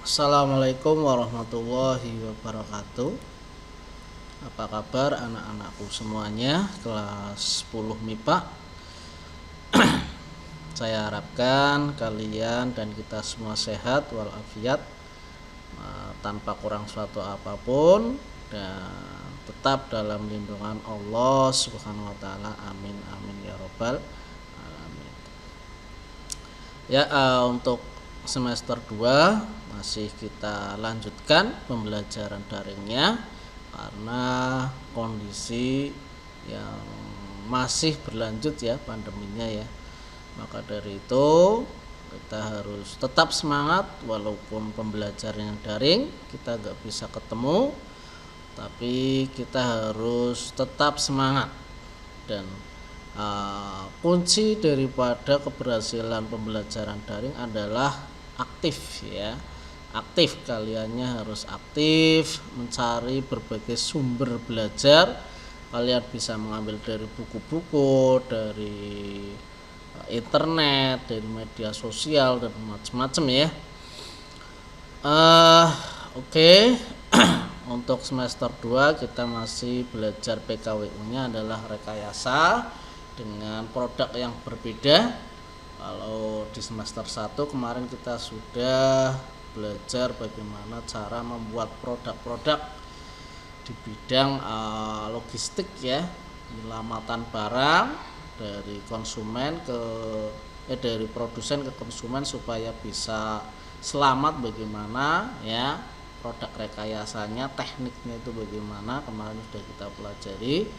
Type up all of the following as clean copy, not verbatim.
Assalamualaikum warahmatullahi wabarakatuh. Apa kabar anak-anakku semuanya kelas 10 MIPA? Saya harapkan kalian dan kita semua sehat walafiat, tanpa kurang suatu apapun, dan tetap dalam lindungan Allah Subhanahu wa taala. Amin amin ya robbal alamin. Ya, untuk semester 2 masih kita lanjutkan pembelajaran daringnya karena kondisi yang masih berlanjut ya, pandeminya ya. Maka dari itu kita harus tetap semangat walaupun pembelajaran yang daring, kita gak bisa ketemu, tapi kita harus tetap semangat. Dan kunci daripada keberhasilan pembelajaran daring adalah aktif ya. Aktif, kaliannya harus aktif mencari berbagai sumber belajar. Kalian bisa mengambil dari buku-buku, dari internet, dari media sosial dan macam-macam ya. Oke. Untuk semester 2 kita masih belajar PKWU-nya adalah rekayasa dengan produk yang berbeda. Kalau di semester 1 kemarin kita sudah belajar bagaimana cara membuat produk-produk di bidang logistik ya, penyelamatan barang dari konsumen dari produsen ke konsumen supaya bisa selamat. Bagaimana ya produk rekayasanya, tekniknya itu bagaimana, kemarin sudah kita pelajari.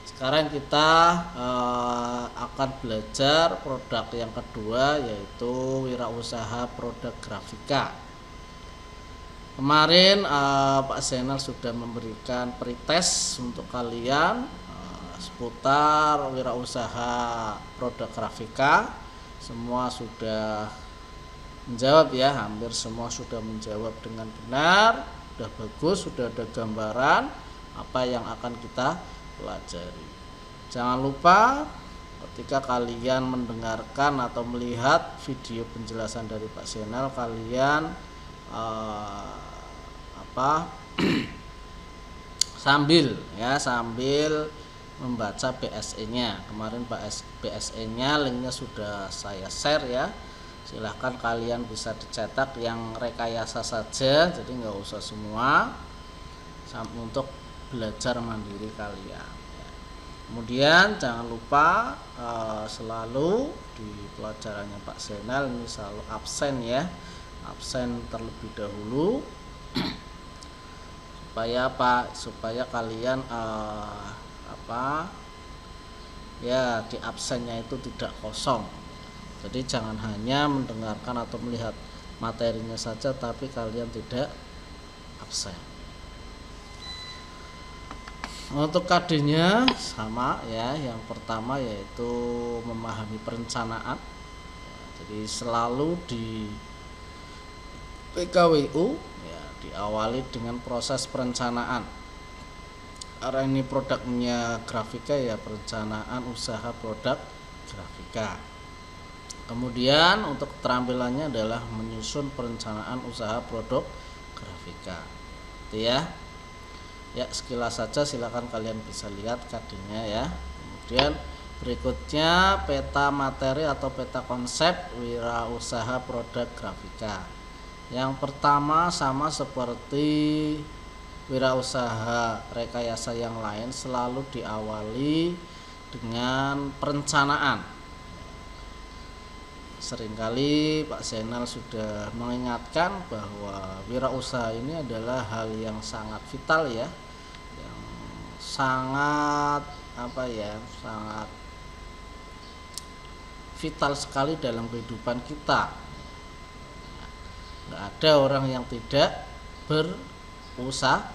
Sekarang kita akan belajar produk yang kedua, yaitu wirausaha produk grafika. Kemarin Pak Zainal sudah memberikan pretest untuk kalian seputar wirausaha produk grafika. Semua sudah menjawab ya, hampir semua sudah menjawab dengan benar, sudah bagus, sudah ada gambaran apa yang akan kita pelajari. Jangan lupa ketika kalian mendengarkan atau melihat video penjelasan dari Pak Zainal, kalian sambil membaca BSE-nya. Kemarin BSE-nya linknya sudah saya share ya. Silahkan kalian bisa dicetak yang rekayasa saja, jadi nggak usah semua, untuk belajar mandiri kalian. Kemudian jangan lupa selalu di pelajarannya Pak Zainal ini selalu absen ya, absen terlebih dahulu supaya supaya kalian di absennya itu tidak kosong. Jadi jangan hanya mendengarkan atau melihat materinya saja tapi kalian tidak absen. Untuk KD-nya sama ya. Yang pertama yaitu memahami perencanaan. Jadi selalu di PKWU ya diawali dengan proses perencanaan. Karena ini produknya grafika ya, perencanaan usaha produk grafika. Kemudian untuk keterampilannya adalah menyusun perencanaan usaha produk grafika. Itu ya. Ya, sekilas saja, silakan kalian bisa lihat KD-nya ya. Kemudian berikutnya peta materi atau peta konsep wirausaha produk grafika. Yang pertama sama seperti wirausaha rekayasa yang lain, selalu diawali dengan perencanaan. Seringkali Pak Zainal sudah mengingatkan bahwa wirausaha ini adalah hal yang sangat vital ya, yang sangat sangat vital sekali dalam kehidupan kita. Nggak ada orang yang tidak berusaha,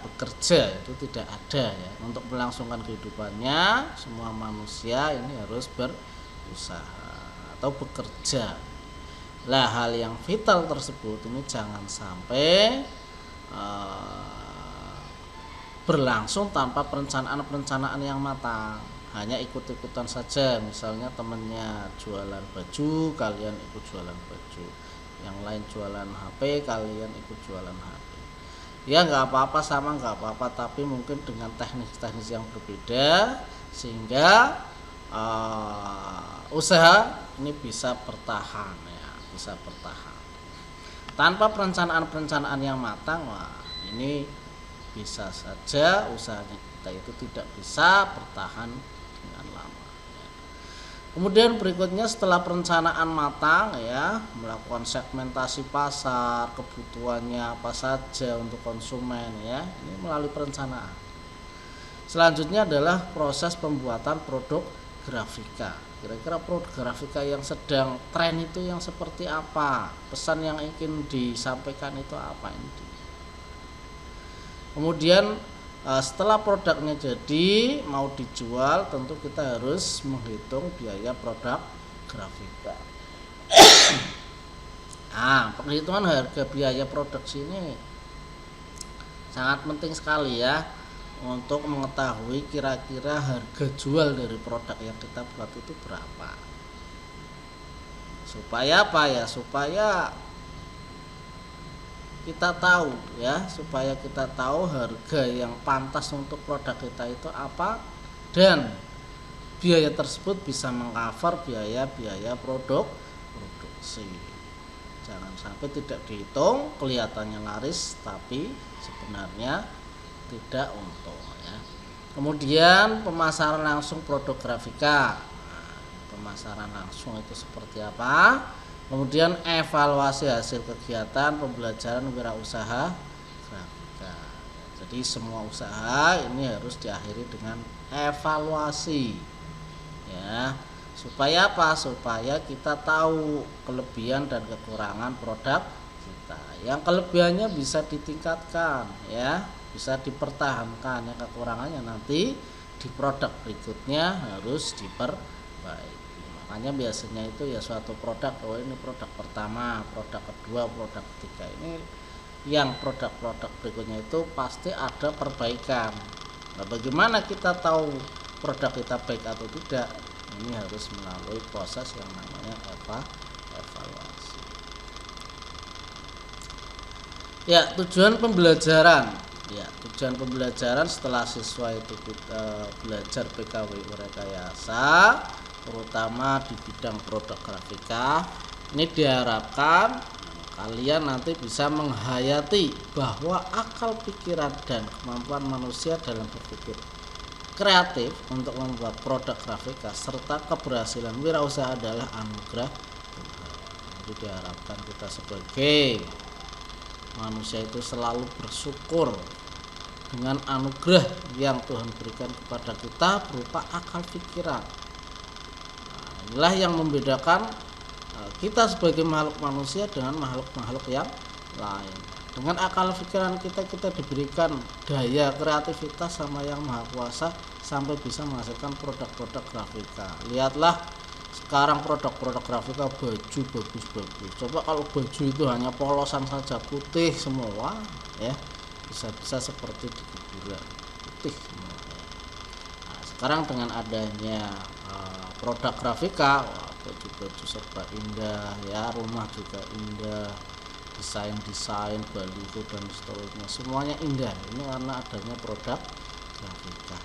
bekerja, itu tidak ada ya. Untuk melangsungkan kehidupannya, semua manusia ini harus berusaha atau bekerja. Lah, hal yang vital tersebut ini jangan sampai berlangsung tanpa perencanaan yang matang. hanya ikut-ikutan saja. Misalnya temennya jualan baju, kalian ikut jualan baju, yang lain jualan HP, kalian ikut jualan HP. Ya nggak apa-apa, sama nggak apa-apa, tapi mungkin dengan teknis-teknis yang berbeda sehingga usaha ini bisa bertahan, ya, bisa bertahan. Tanpa perencanaan yang matang, wah ini bisa saja usahanya kita itu tidak bisa bertahan dengan lama. Kemudian berikutnya setelah perencanaan matang, ya, melakukan segmentasi pasar, kebutuhannya apa saja untuk konsumen, ya, ini melalui perencanaan. Selanjutnya adalah proses pembuatan produk grafika. Kira-kira produk grafika yang sedang tren itu yang seperti apa, pesan yang ingin disampaikan itu apa ini. Kemudian setelah produknya jadi mau dijual, tentu kita harus menghitung biaya produk grafika. Nah, penghitungan harga biaya produksi ini sangat penting sekali, ya, untuk mengetahui kira-kira harga jual dari produk yang kita buat itu berapa. Supaya apa, ya? Supaya kita tahu, ya, supaya kita tahu harga yang pantas untuk produk kita itu apa, dan biaya tersebut bisa mengcover biaya-biaya produksi. Jangan sampai tidak dihitung, kelihatannya laris tapi sebenarnya tidak untung, ya. Kemudian pemasaran langsung produk grafika. Nah, pemasaran langsung itu seperti apa? Kemudian evaluasi hasil kegiatan pembelajaran wirausaha grafika. Jadi semua usaha ini harus diakhiri dengan evaluasi, ya. Supaya apa? Supaya kita tahu kelebihan dan kekurangan produk kita. Yang kelebihannya bisa ditingkatkan, ya, bisa dipertahankan. Yang kekurangannya nanti di produk berikutnya harus diperbaiki. Makanya biasanya itu, ya, suatu produk, oh ini produk pertama, produk kedua, produk ketiga, ini yang produk-produk berikutnya itu pasti ada perbaikan. Nah, bagaimana kita tahu produk kita baik atau tidak? Ini harus melalui proses yang namanya evaluasi. Ya, tujuan pembelajaran. Ya, tujuan pembelajaran setelah siswa itu kita belajar PKWU Rekayasa, terutama di bidang produk grafika, ini diharapkan kalian nanti bisa menghayati bahwa akal pikiran dan kemampuan manusia dalam berpikir kreatif untuk membuat produk grafika serta keberhasilan wirausaha adalah anugerah Tuhan. Jadi diharapkan kita sebagai manusia itu selalu bersyukur dengan anugerah yang Tuhan berikan kepada kita berupa akal pikiran. Inilah yang membedakan kita sebagai makhluk manusia dengan makhluk-makhluk yang lain. Dengan akal pikiran kita diberikan daya kreativitas sama Yang Maha Kuasa sampai bisa menghasilkan produk-produk grafika. Lihatlah sekarang produk-produk grafika, baju bagus-bagus. Coba kalau baju itu hanya polosan saja, putih semua, ya, bisa seperti di kuburan, putih semua. Nah, sekarang dengan adanya produk grafika, baju-baju serba indah, ya, rumah juga indah, desain baliho dan seterusnya, semuanya indah. Ini karena adanya produk grafika.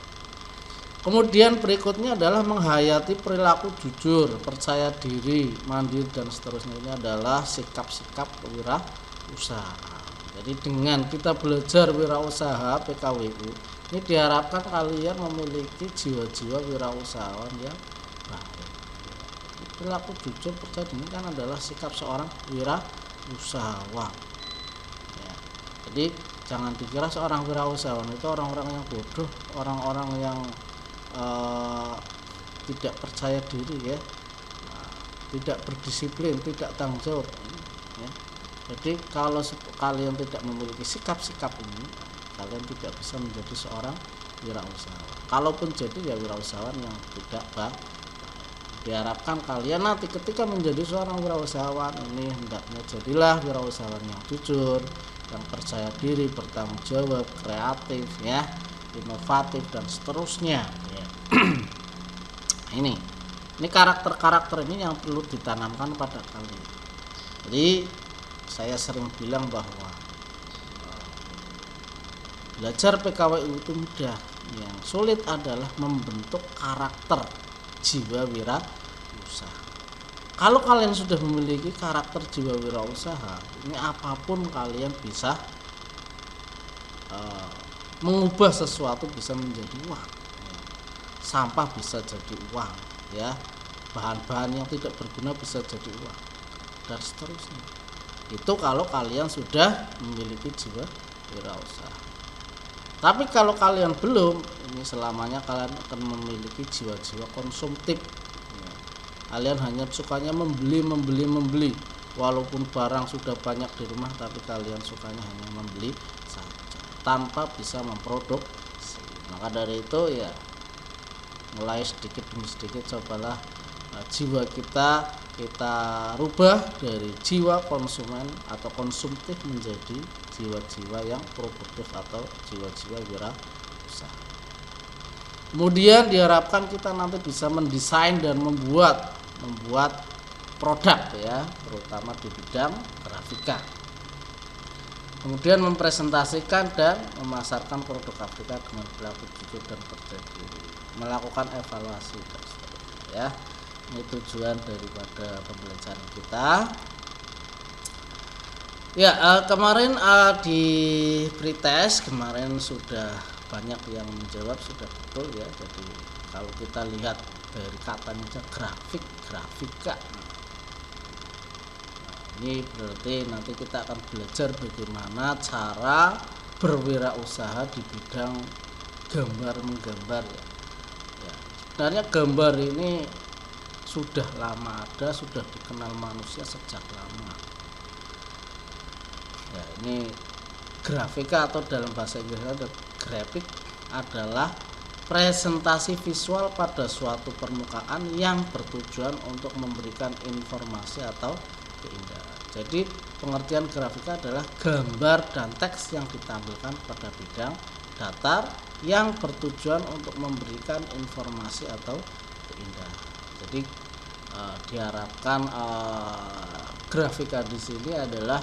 Kemudian berikutnya adalah menghayati perilaku jujur, percaya diri, mandiri dan seterusnya. Ini adalah sikap-sikap wirausaha. Jadi dengan kita belajar wirausaha PKWU, ini diharapkan kalian memiliki jiwa-jiwa wirausahawan yang baik. Perilaku jujur, percaya diri kan adalah sikap seorang wirausahawan, ya. Jadi jangan dikira seorang wirausahawan itu orang-orang yang bodoh, orang-orang yang tidak percaya diri, ya, tidak berdisiplin, tidak tanggung jawab, ya. Jadi kalau kalian tidak memiliki sikap-sikap ini, kalian tidak bisa menjadi seorang wirausahawan. Kalaupun jadi, ya wirausahawan yang tidak baik. Diharapkan kalian nanti ketika menjadi seorang wirausahawan ini hendaknya jadilah wirausahawan yang jujur, yang percaya diri, bertanggung jawab, kreatif, ya, inovatif dan seterusnya, ya. Ini karakter-karakter ini yang perlu ditanamkan pada kalian. Jadi saya sering bilang bahwa belajar PKWU itu mudah. Yang sulit adalah membentuk karakter jiwa wirausaha. Kalau kalian sudah memiliki karakter jiwa wirausaha, ini apapun kalian bisa mengubah sesuatu bisa menjadi uang. Sampah bisa jadi uang, ya. Bahan-bahan yang tidak berguna bisa jadi uang, dan seterusnya. Itu kalau kalian sudah memiliki jiwa wirausaha. Tapi kalau kalian belum, ini selamanya kalian akan memiliki jiwa-jiwa konsumtif. Kalian hanya sukanya membeli. Walaupun barang sudah banyak di rumah, tapi kalian sukanya hanya membeli saja, tanpa bisa memproduksi. Maka dari itu ya, mulai sedikit demi sedikit cobalah jiwa kita rubah dari jiwa konsumen atau konsumtif menjadi jiwa-jiwa yang produktif atau jiwa-jiwa wirausaha. Kemudian diharapkan kita nanti bisa mendesain dan membuat produk, ya, terutama di bidang grafika. Kemudian mempresentasikan dan memasarkan produk grafika dengan berlaku jujur dan percaya diri, melakukan evaluasi dan seterusnya, ya. Ini tujuan daripada pembelajaran kita. Ya, kemarin di pretest kemarin sudah banyak yang menjawab, sudah betul ya. Jadi kalau kita lihat dari katanya grafika, ini berarti nanti kita akan belajar bagaimana cara berwirausaha di bidang menggambar ya. Sebenarnya gambar ini sudah lama ada, sudah dikenal manusia sejak lama. Ya, ini grafika atau dalam bahasa Inggrisnya ada grafik adalah presentasi visual pada suatu permukaan yang bertujuan untuk memberikan informasi atau keindahan. Jadi pengertian grafika adalah gambar dan teks yang ditampilkan pada bidang datar yang bertujuan untuk memberikan informasi atau keindahan. Jadi diharapkan grafika di sini adalah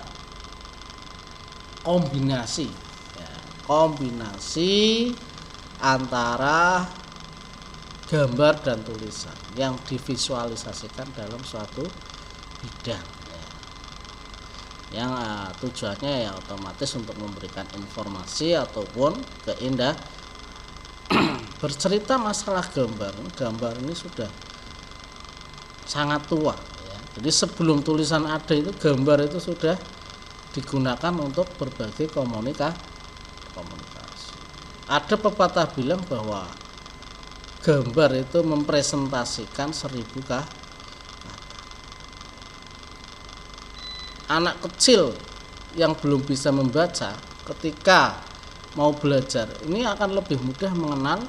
kombinasi antara gambar dan tulisan yang divisualisasikan dalam suatu bidang, ya. Yang tujuannya ya otomatis untuk memberikan informasi ataupun keindahan. Bercerita masalah gambar ini sudah sangat tua, ya. Jadi sebelum tulisan ada itu, gambar itu sudah digunakan untuk berbagai komunikasi. Ada pepatah bilang bahwa gambar itu mempresentasikan 1000 kata. Anak kecil yang belum bisa membaca ketika mau belajar ini akan lebih mudah mengenal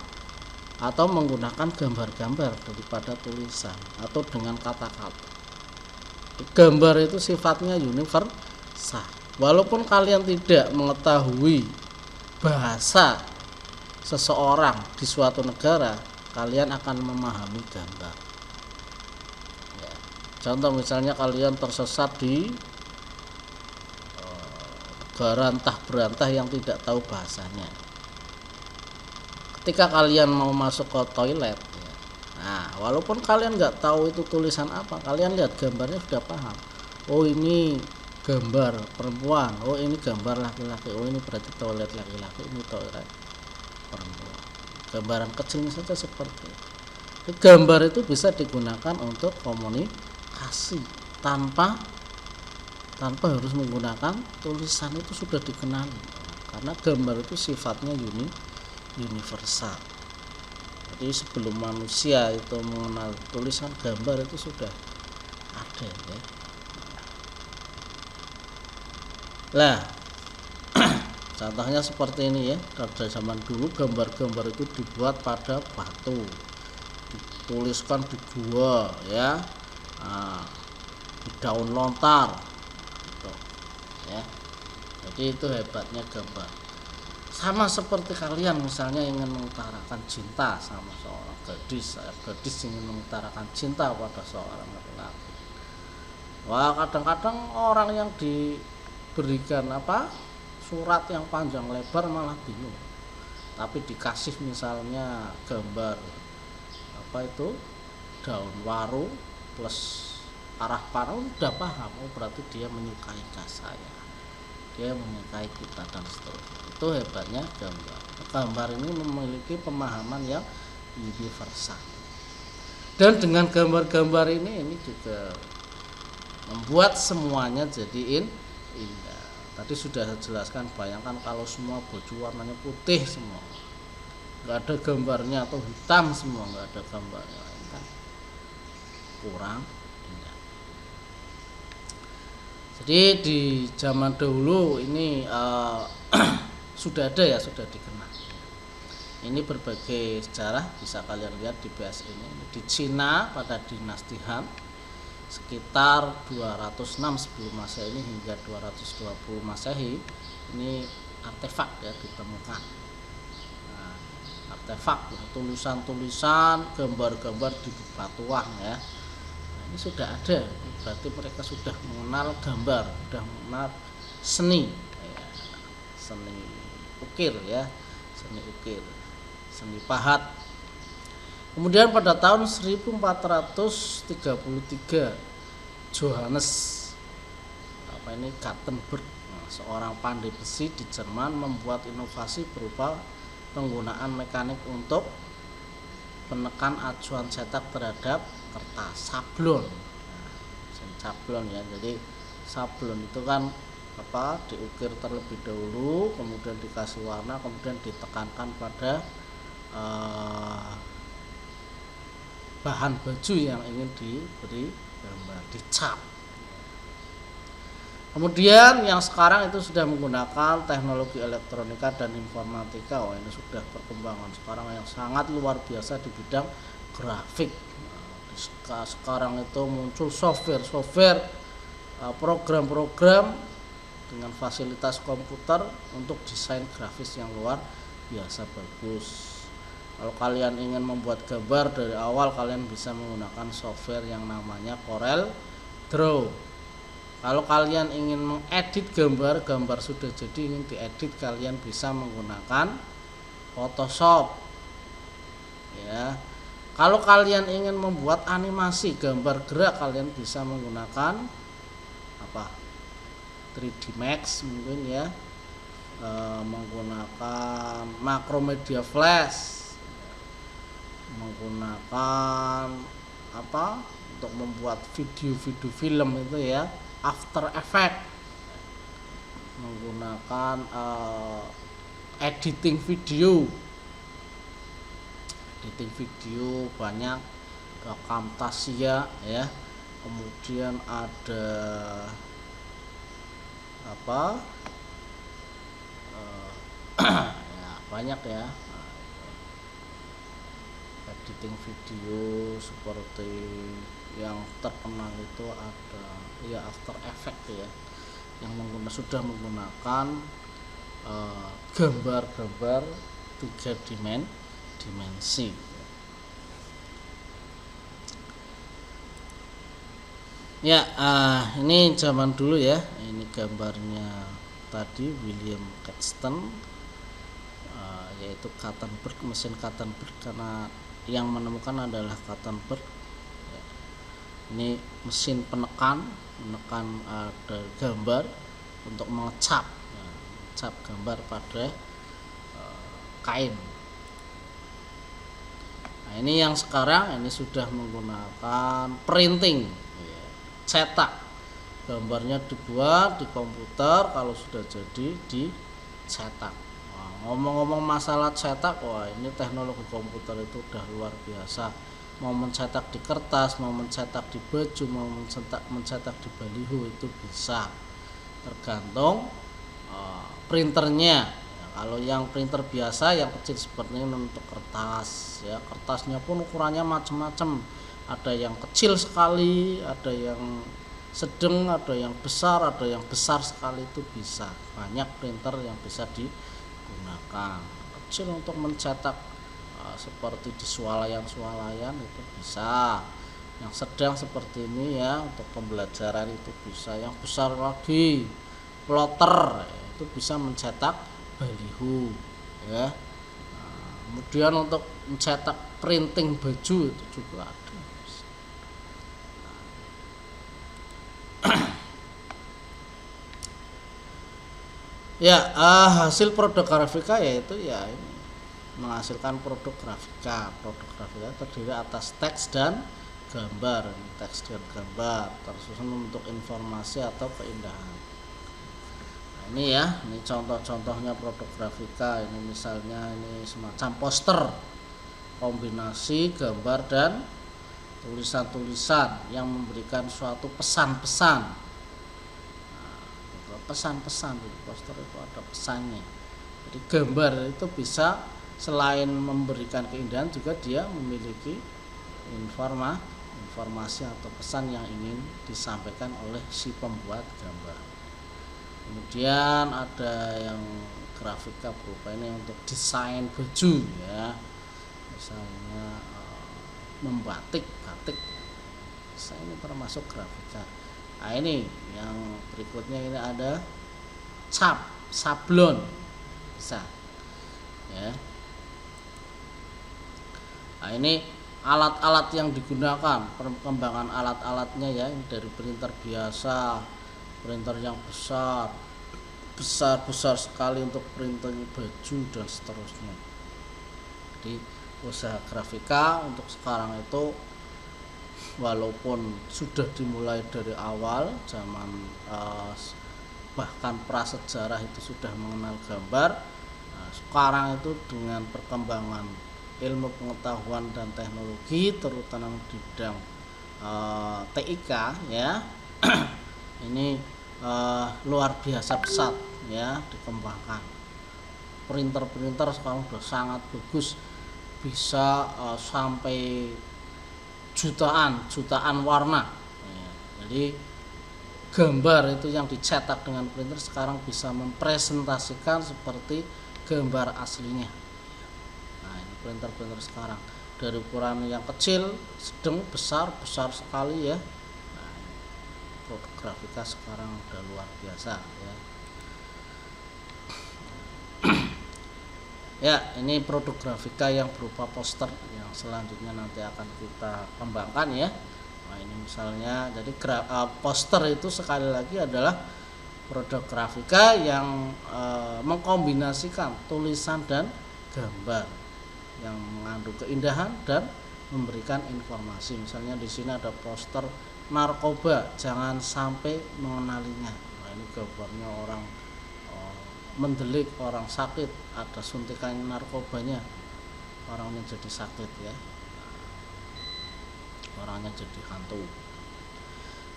atau menggunakan gambar-gambar daripada tulisan atau dengan kata-kata. Gambar itu sifatnya universal. Walaupun kalian tidak mengetahui bahasa seseorang di suatu negara, kalian akan memahami gambar. Ya. Contoh misalnya kalian tersesat di negara entah berantah yang tidak tahu bahasanya. Ketika kalian mau masuk ke toilet, ya, nah walaupun kalian nggak tahu itu tulisan apa, kalian lihat gambarnya sudah paham. Oh ini gambar perempuan, oh ini gambar laki-laki, oh ini berarti toilet laki-laki, ini toilet perempuan. Gambaran kecilnya saja seperti itu. Gambar itu bisa digunakan untuk komunikasi tanpa harus menggunakan tulisan, itu sudah dikenali karena gambar itu sifatnya universal. Jadi sebelum manusia itu mengenal tulisan, gambar itu sudah ada, ya. Lah contohnya seperti ini ya. Pada zaman dulu gambar-gambar itu dibuat pada batu, dituliskan di gua, ya, di daun lontar gitu, ya. Jadi itu hebatnya gambar. Sama seperti kalian misalnya ingin mengutarakan cinta sama seorang gadis, gadis ingin mengutarakan cinta pada seorang laki-laki. Wah, kadang-kadang orang yang diberikan surat yang panjang lebar malah bingung. Tapi dikasih misalnya gambar daun waru plus arah panah, udah paham, berarti dia menyukai saya, dia menyukai kita dan seterusnya. Itu hebatnya gambar. Gambar ini memiliki pemahaman yang universal. Dan dengan gambar-gambar ini juga membuat semuanya jadi indah. Tadi sudah saya jelaskan, bayangkan kalau semua baju warnanya putih semua, nggak ada gambarnya, atau hitam semua nggak ada gambarnya, kan kurang indah. Jadi di zaman dahulu ini sudah ada ya, sudah dikenal. Ini berbagai sejarah bisa kalian lihat di PS ini. Di Cina pada dinasti Han sekitar 206 sebelum Masehi ini hingga 220 Masehi ini artefak ya ditemukan. Nah, artefak tulisan-tulisan, gambar-gambar di bebatuan ya. Nah, ini sudah ada. Berarti mereka sudah mengenal gambar, sudah mengenal seni ya. Seni ukir ya, seni ukir, seni pahat. Kemudian pada tahun 1433 Johannes Gutenberg, seorang pandai besi di Jerman, membuat inovasi berupa penggunaan mekanik untuk menekan acuan cetak terhadap kertas, sablon. Sablon ya, jadi sablon itu kan diukir terlebih dahulu, kemudian dikasih warna, kemudian ditekankan pada bahan baju yang ingin diberi gambar, dicap. Kemudian yang sekarang itu sudah menggunakan teknologi elektronika dan informatika. Wah, ini sudah perkembangan sekarang yang sangat luar biasa di bidang grafik. Sekarang itu muncul software, program-program dengan fasilitas komputer untuk desain grafis yang luar biasa bagus. Kalau kalian ingin membuat gambar dari awal, kalian bisa menggunakan software yang namanya Corel Draw. Kalau kalian ingin mengedit gambar sudah jadi ingin diedit, kalian bisa menggunakan Photoshop. Ya. Kalau kalian ingin membuat animasi gambar gerak, kalian bisa menggunakan 3D Max mungkin ya, menggunakan Macromedia Flash, menggunakan untuk membuat video film itu ya, After Effects, menggunakan editing video banyak, Camtasia ya, kemudian ada ya, banyak ya, editing video seperti yang terkenal itu ada ya After Effects ya, yang sudah menggunakan gambar-gambar 3 dimensi. Ya, ini zaman dulu ya. Ini gambarnya tadi William Caxton, yaitu Gutenberg, mesin Gutenberg, karena yang menemukan adalah Gutenberg. Ini mesin menekan ada gambar untuk mengecap gambar pada kain. Nah, ini yang sekarang ini sudah menggunakan printing, cetak, gambarnya dibuat di komputer, kalau sudah jadi dicetak. Ngomong-ngomong masalah cetak, wah ini teknologi komputer itu udah luar biasa. Mau mencetak di kertas, mau mencetak di baju, mau mencetak di baliho itu bisa, tergantung printernya. Ya, kalau yang printer biasa yang kecil seperti ini untuk kertas ya, kertasnya pun ukurannya macam-macam. Ada yang kecil sekali, ada yang sedang, ada yang besar, ada yang besar sekali, itu bisa. Banyak printer yang bisa gunakan. Kecil untuk mencetak seperti di swalayan itu bisa. Yang sedang seperti ini ya untuk pembelajaran itu bisa. Yang besar lagi plotter itu bisa mencetak baliho ya. Kemudian untuk mencetak printing baju itu juga ada. Ya, hasil produk grafika yaitu ya ini menghasilkan produk grafika. Produk grafika terdiri atas teks dan gambar. Teks dan gambar tersusun untuk informasi atau keindahan. Nah, ini ya, ini contoh-contohnya produk grafika. Ini misalnya ini semacam poster kombinasi gambar dan tulisan-tulisan yang memberikan suatu pesan-pesan. Pesan-pesan di poster itu ada pesannya. Jadi gambar itu bisa selain memberikan keindahan juga dia memiliki informasi atau pesan yang ingin disampaikan oleh si pembuat gambar. Kemudian ada yang grafika berupa ini untuk desain baju ya, misalnya membatik batik, ini termasuk grafika. Nah ini yang berikutnya ini ada sablon bisa ya. Nah ini alat-alat yang digunakan, perkembangan alat-alatnya ya, ini dari printer biasa, printer yang besar sekali untuk printing baju dan seterusnya. Jadi usaha grafika untuk sekarang itu walaupun sudah dimulai dari awal zaman bahkan prasejarah itu sudah mengenal gambar, sekarang itu dengan perkembangan ilmu pengetahuan dan teknologi terutama di bidang TIK ya ini luar biasa pesat ya dikembangkan. Printer sekarang sudah sangat bagus, bisa sampai jutaan warna ya. Jadi gambar itu yang dicetak dengan printer sekarang bisa mempresentasikan seperti gambar aslinya. Nah ini printer sekarang dari ukuran yang kecil, sedang, besar sekali ya. Nah, produk grafika sekarang udah luar biasa ya. Ya, ini produk grafika yang berupa poster yang selanjutnya nanti akan kita kembangkan ya. Nah, ini misalnya jadi poster itu sekali lagi adalah produk grafika yang mengkombinasikan tulisan dan gambar yang mengandung keindahan dan memberikan informasi. Misalnya di sini ada poster narkoba, jangan sampai mengenalinya. Nah, ini gambarnya orang mendelik, orang sakit, ada suntikan narkobanya, orangnya jadi sakit ya, orangnya jadi hantu.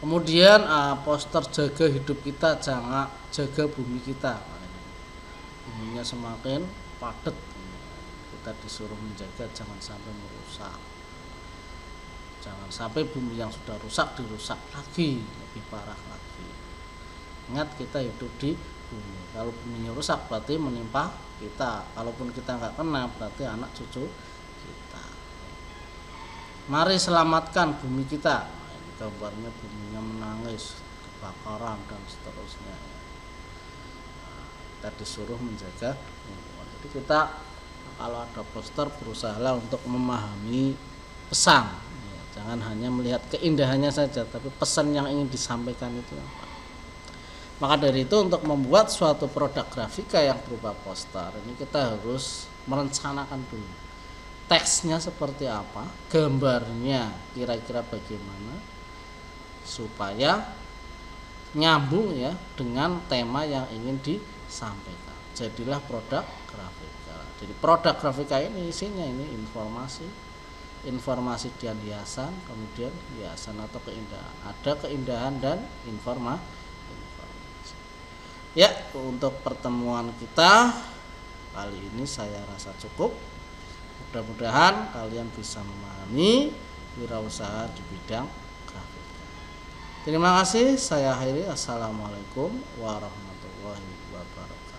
Kemudian poster jaga hidup kita, jangan jaga bumi kita. Buminya semakin padat, kita disuruh menjaga jangan sampai merusak, jangan sampai bumi yang sudah rusak dirusak lagi, lebih parah lagi. Ingat kita hidup di bumi, kalau buminya rusak berarti menimpa kita, kalaupun kita nggak kena berarti anak cucu kita. Mari selamatkan bumi kita. Nah, ini gambarnya buminya menangis, kebakaran dan seterusnya. Nah, kita disuruh menjaga lingkungan. Jadi kita kalau ada poster berusahalah untuk memahami pesan ya, jangan hanya melihat keindahannya saja tapi pesan yang ingin disampaikan itu apa. Maka dari itu untuk membuat suatu produk grafika yang berupa poster ini kita harus merencanakan dulu teksnya seperti apa, gambarnya kira-kira bagaimana supaya nyambung ya dengan tema yang ingin disampaikan. Jadilah produk grafika. Jadi produk grafika ini isinya ini informasi dan hiasan, kemudian hiasan atau keindahan. Ada keindahan dan informasi. Ya, untuk pertemuan kita kali ini saya rasa cukup. Mudah-mudahan kalian bisa memahami wirausaha di bidang grafika. Terima kasih, saya akhiri. Assalamualaikum warahmatullahi wabarakatuh.